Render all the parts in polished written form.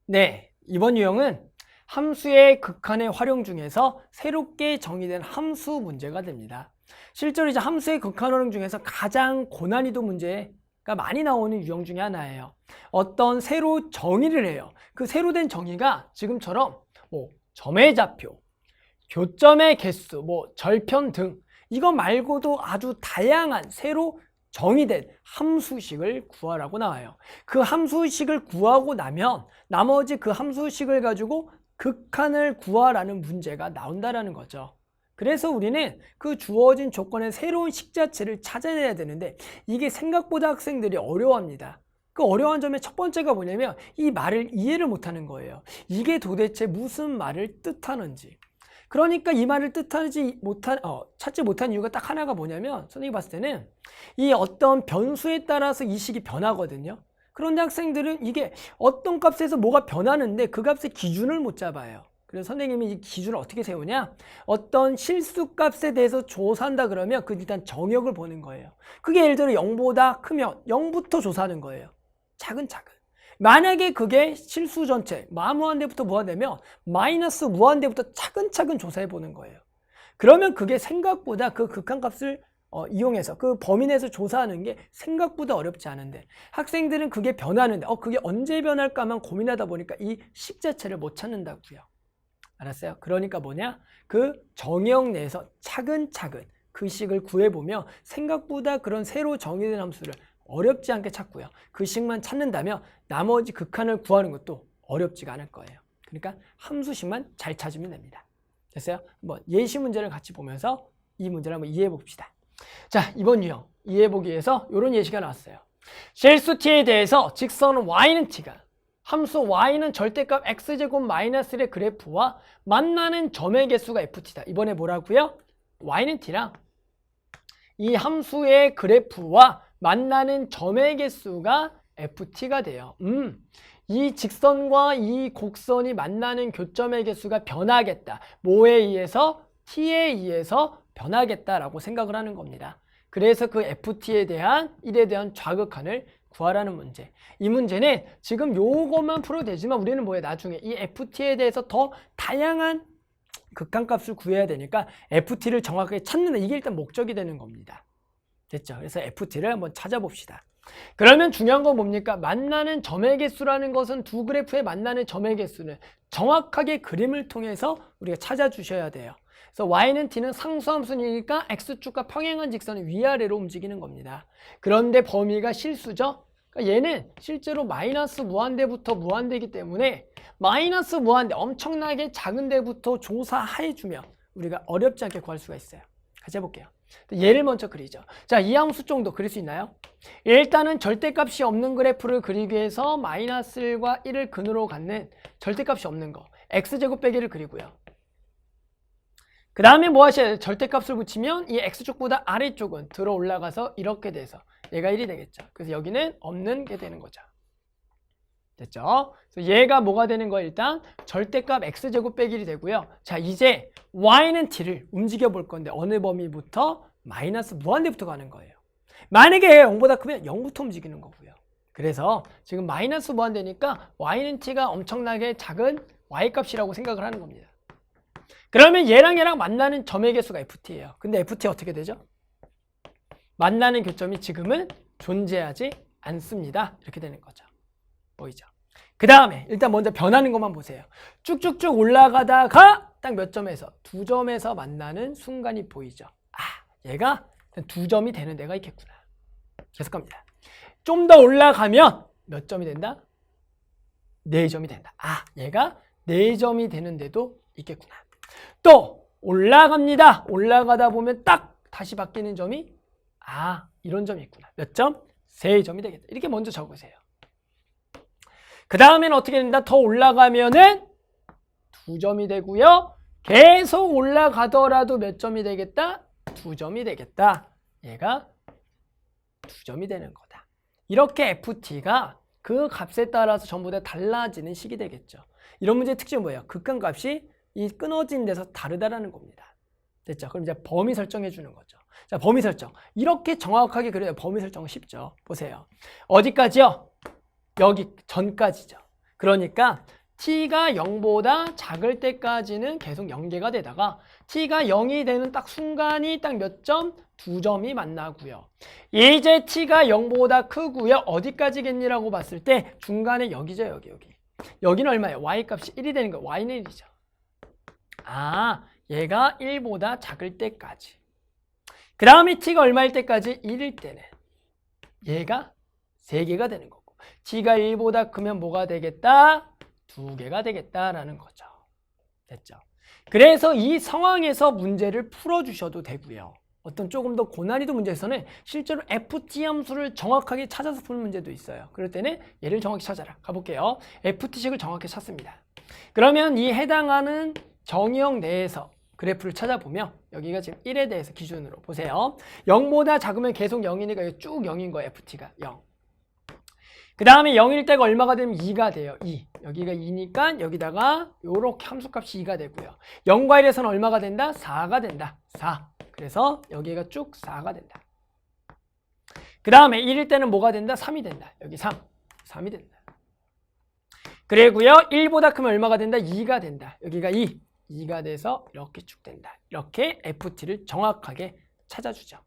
네, 이번 유형은 함수의 극한의 활용 중에서 새롭게 정의된 함수 문제가 됩니다. 실제로 이제 함수의 극한 활용 중에서 가장 고난이도 문제가 많이 나오는 유형 중에 하나예요. 어떤 새로 정의를 해요. 그 새로 된 정의가 지금처럼 점의 좌표, 교점의 개수, 절편 등 이거 말고도 아주 다양한 새로 정의된 함수식을 구하라고 나와요. 그 함수식을 구하고 나면 나머지 그 함수식을 가지고 극한을 구하라는 문제가 나온다라는 거죠. 그래서 우리는 그 주어진 조건의 새로운 식 자체를 찾아내야 되는데 이게 생각보다 학생들이 어려워합니다. 그 어려운 점의 첫 번째가 뭐냐면 이 말을 이해를 못하는 거예요. 이게 도대체 무슨 말을 뜻하는지. 그러니까 이 말을 찾지 못한 이유가 딱 하나가 뭐냐면 선생님이 봤을 때는 이 어떤 변수에 따라서 이 식이 변하거든요. 그런데 학생들은 이게 어떤 값에서 뭐가 변하는데 그 값의 기준을 못 잡아요. 그래서 선생님이 이 기준을 어떻게 세우냐? 어떤 실수값에 대해서 조사한다 그러면 그 일단 정역을 보는 거예요. 그게 예를 들어 0보다 크면 0부터 조사하는 거예요. 차근차근. 만약에 그게 실수 전체 무한대부터 무한대면 마이너스 무한대부터 차근차근 조사해 보는 거예요. 그러면 그게 생각보다 그 극한값을 이용해서 그 범위 내에서 조사하는 게 생각보다 어렵지 않은데 학생들은 그게 변하는데 그게 언제 변할까만 고민하다 보니까 이 식 자체를 못 찾는다고요. 알았어요? 그러니까 뭐냐? 그 정역 내에서 차근차근 그 식을 구해보면 생각보다 그런 새로 정의된 함수를 어렵지 않게 찾고요. 그 식만 찾는다면 나머지 극한을 구하는 것도 어렵지가 않을 거예요. 그러니까 함수식만 잘 찾으면 됩니다. 됐어요? 한번 예시 문제를 같이 보면서 이 문제를 한번 이해해 봅시다. 자, 이번 유형 이해해 보기 위해서 이런 예시가 나왔어요. 실수 t에 대해서 직선 y는 t가 함수 y는 절대값 x제곱 마이너스 1의 그래프와 만나는 점의 개수가 ft다. 이번에 뭐라고요? y는 t랑 이 함수의 그래프와 만나는 점의 개수가 ft가 돼요. 이 직선과 이 곡선이 만나는 교점의 개수가 변하겠다. 뭐에 의해서? t에 의해서 변하겠다라고 생각을 하는 겁니다. 그래서 그 ft에 대한 1에 대한 좌극한을 구하라는 문제. 이 문제는 지금 요것만 풀어도 되지만 우리는 뭐예요? 나중에 이 ft에 대해서 더 다양한 극한값을 구해야 되니까 ft를 정확하게 찾는 이게 일단 목적이 되는 겁니다. 됐죠? 그래서 ft를 한번 찾아봅시다. 그러면 중요한 건 뭡니까? 만나는 점의 개수라는 것은 두 그래프에 만나는 점의 개수는 정확하게 그림을 통해서 우리가 찾아주셔야 돼요. 그래서 y는 t는 상수함수니까 x축과 평행한 직선이 위아래로 움직이는 겁니다. 그런데 범위가 실수죠? 그러니까 얘는 실제로 마이너스 무한대부터 무한대이기 때문에 마이너스 무한대 엄청나게 작은 데부터 조사해주면 우리가 어렵지 않게 구할 수가 있어요. 같이 해볼게요. 얘를 먼저 그리죠. 자, 이 함수 정도 그릴 수 있나요? 일단은 절대값이 없는 그래프를 그리기 위해서 마이너스 1과 1을 근으로 갖는 절대값이 없는 거 x제곱 빼기를 그리고요. 그 다음에 뭐 하셔야 돼요? 절대값을 붙이면 이 x축보다 아래쪽은 들어 올라가서 이렇게 돼서 얘가 1이 되겠죠. 그래서 여기는 없는 게 되는 거죠. 됐죠? 그래서 얘가 뭐가 되는 거예요? 일단 절대값 x제곱 빼기 1이 되고요. 자, 이제 y는 t를 움직여 볼 건데 어느 범위부터? 마이너스 무한대부터 가는 거예요. 만약에 0보다 크면 0부터 움직이는 거고요. 그래서 지금 마이너스 무한대니까 y는 t가 엄청나게 작은 y값이라고 생각을 하는 겁니다. 그러면 얘랑 만나는 점의 개수가 ft예요. 근데 ft 어떻게 되죠? 만나는 교점이 지금은 존재하지 않습니다. 이렇게 되는 거죠. 보이죠? 그 다음에 일단 먼저 변하는 것만 보세요. 쭉쭉쭉 올라가다가 딱 몇 점에서? 두 점에서 만나는 순간이 보이죠? 얘가 두 점이 되는 데가 있겠구나. 계속 갑니다. 좀 더 올라가면 몇 점이 된다? 4점이 된다. 얘가 4점이 되는 데도 있겠구나. 또 올라갑니다. 올라가다 보면 딱 다시 바뀌는 점이 이런 점이 있구나. 몇 점? 3점이 되겠다. 이렇게 먼저 적으세요. 그 다음에는 어떻게 된다? 더 올라가면은 2점이 되고요. 계속 올라가더라도 몇 점이 되겠다? 2점이 되겠다. 얘가 2점이 되는 거다. 이렇게 ft가 그 값에 따라서 전부 다 달라지는 식이 되겠죠. 이런 문제의 특징은 뭐예요? 극한값이 이 끊어진 데서 다르다라는 겁니다. 됐죠? 그럼 이제 범위 설정해 주는 거죠. 자, 범위 설정. 이렇게 정확하게 그려야 범위 설정은 쉽죠. 보세요. 어디까지요? 여기 전까지죠. 그러니까 t가 0보다 작을 때까지는 계속 연계가 되다가 t가 0이 되는 딱 순간이 딱 몇 점? 2점이 만나고요. 이제 t가 0보다 크고요. 어디까지겠니라고 봤을 때 중간에 여기죠. 여기. 여기는 얼마예요? y값이 1이 되는 거. y는 1이죠. 아, 얘가 1보다 작을 때까지. 그 다음에 t가 얼마일 때까지? 1일 때는 얘가 3개가 되는 거고, t가 1보다 크면 뭐가 되겠다? 2개가 되겠다라는 거죠. 됐죠? 그래서 이 상황에서 문제를 풀어주셔도 되고요. 어떤 조금 더 고난이도 문제에서는 실제로 FT 함수를 정확하게 찾아서 푸는 문제도 있어요. 그럴 때는 얘를 정확히 찾아라. 가볼게요. FT식을 정확히 찾습니다. 그러면 이 해당하는 정의형 내에서 그래프를 찾아보면 여기가 지금 1에 대해서 기준으로 보세요. 0보다 작으면 계속 0이니까 쭉 0인 거예요. FT가 0. 그 다음에 0일 때가 얼마가 되면 2가 돼요. 2. 여기가 2니까 여기다가 요렇게 함수값이 2가 되고요. 0과 1에서는 얼마가 된다? 4가 된다. 4. 그래서 여기가 쭉 4가 된다. 그 다음에 1일 때는 뭐가 된다? 3이 된다. 여기 3. 3이 된다. 그리고요. 1보다 크면 얼마가 된다? 2가 된다. 여기가 2. 2가 돼서 이렇게 쭉 된다. 이렇게 FT를 정확하게 찾아주죠.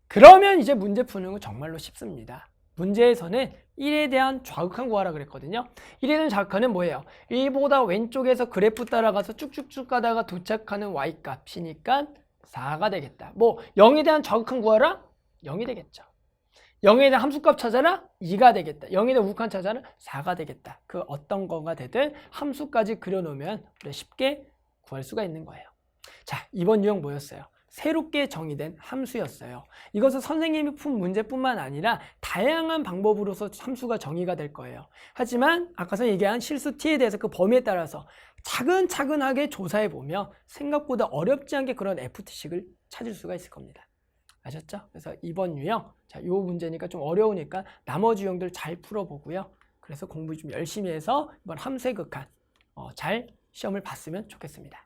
그러면 이제 문제 푸는 건 정말로 쉽습니다. 문제에서는 1에 대한 좌극한 구하라 그랬거든요. 1에 대한 좌극한은 뭐예요? 1보다 왼쪽에서 그래프 따라가서 쭉쭉쭉 가다가 도착하는 y값이니까 4가 되겠다. 뭐 0에 대한 좌극한 구하라? 0이 되겠죠. 0에 대한 함수값 찾아라? 2가 되겠다. 0에 대한 우극한 찾아라? 4가 되겠다. 그 어떤 거가 되든 함수까지 그려놓으면 쉽게 구할 수가 있는 거예요. 자, 이번 유형 뭐였어요? 새롭게 정의된 함수였어요. 이것은 선생님이 푼 문제뿐만 아니라 다양한 방법으로서 함수가 정의가 될 거예요. 하지만 아까 얘기한 실수 t에 대해서 그 범위에 따라서 차근차근하게 조사해 보면 생각보다 어렵지 않게 그런 FT식을 찾을 수가 있을 겁니다. 아셨죠? 그래서 이번 유형, 자, 요 문제니까 좀 어려우니까 나머지 유형들 잘 풀어보고요. 그래서 공부 좀 열심히 해서 이번 함수의 극한 잘 시험을 봤으면 좋겠습니다.